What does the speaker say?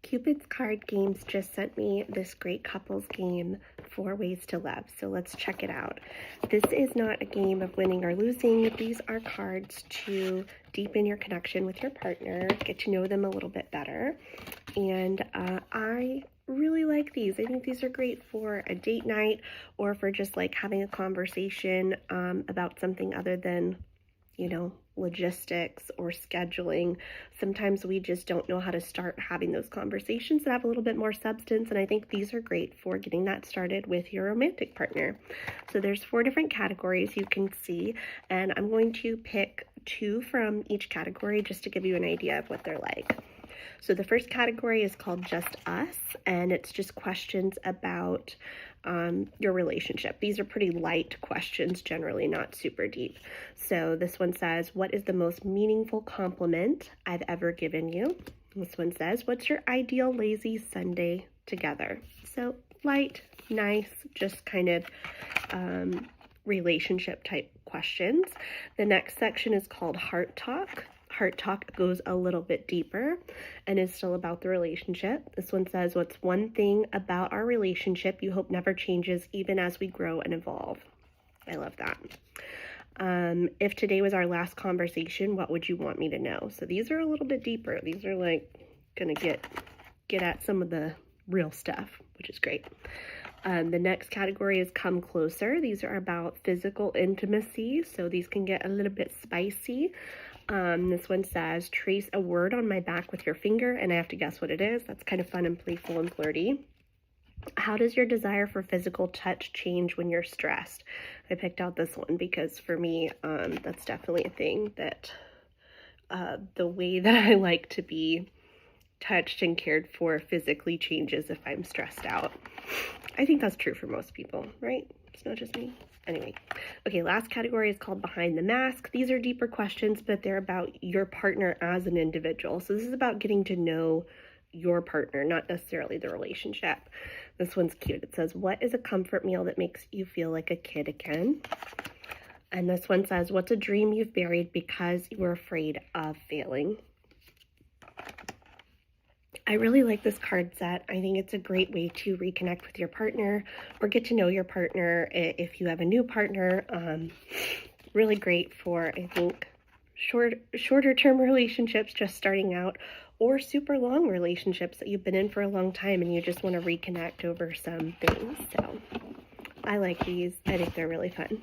Cupid's Card Games just sent me this great couples game, 4 Ways to Love. So let's check it out. This is not a game of winning or losing. These are cards to deepen your connection with your partner, get to know them a little bit better. And I really like these. I think these are great for a date night or for just like having a conversation about something other than, you know, logistics or scheduling. Sometimes we just don't know how to start having those conversations that have a little bit more substance, and I think these are great for getting that started with your romantic partner. So there's 4 different categories you can see, and I'm going to pick 2 from each category just to give you an idea of what they're like. So the first category is called Just Us, and it's just questions about your relationship. These are pretty light questions, generally not super deep. So this one says, what is the most meaningful compliment I've ever given you? This one says, what's your ideal lazy Sunday together? So light, nice, just kind of relationship type questions. The next section is called Heart Talk. Heart Talk goes a little bit deeper and is still about the relationship. This one says, what's one thing about our relationship you hope never changes even as we grow and evolve? I love that. If today was our last conversation, what would you want me to know? So these are a little bit deeper. These are like gonna get at some of the real stuff, which is great. The next category is Come Closer. These are about physical intimacy, so these can get a little bit spicy. This one says, trace a word on my back with your finger, and I have to guess what it is. That's kind of fun and playful and flirty. How does your desire for physical touch change when you're stressed? I picked out this one because for me, that's definitely a thing that the way that I like to be touched and cared for physically changes if I'm stressed out. I think that's true for most people, right? It's not just me. Anyway, okay, last category is called Behind the Mask. These are deeper questions, but they're about your partner as an individual. So this is about getting to know your partner, not necessarily the relationship. This one's cute. It says, what is a comfort meal that makes you feel like a kid again? And this one says, what's a dream you've buried because you were afraid of failing? I really like this card set. I think it's a great way to reconnect with your partner or get to know your partner if you have a new partner. Really great for, I think, shorter term relationships just starting out, or super long relationships that you've been in for a long time and you just want to reconnect over some things. So I like these. I think they're really fun.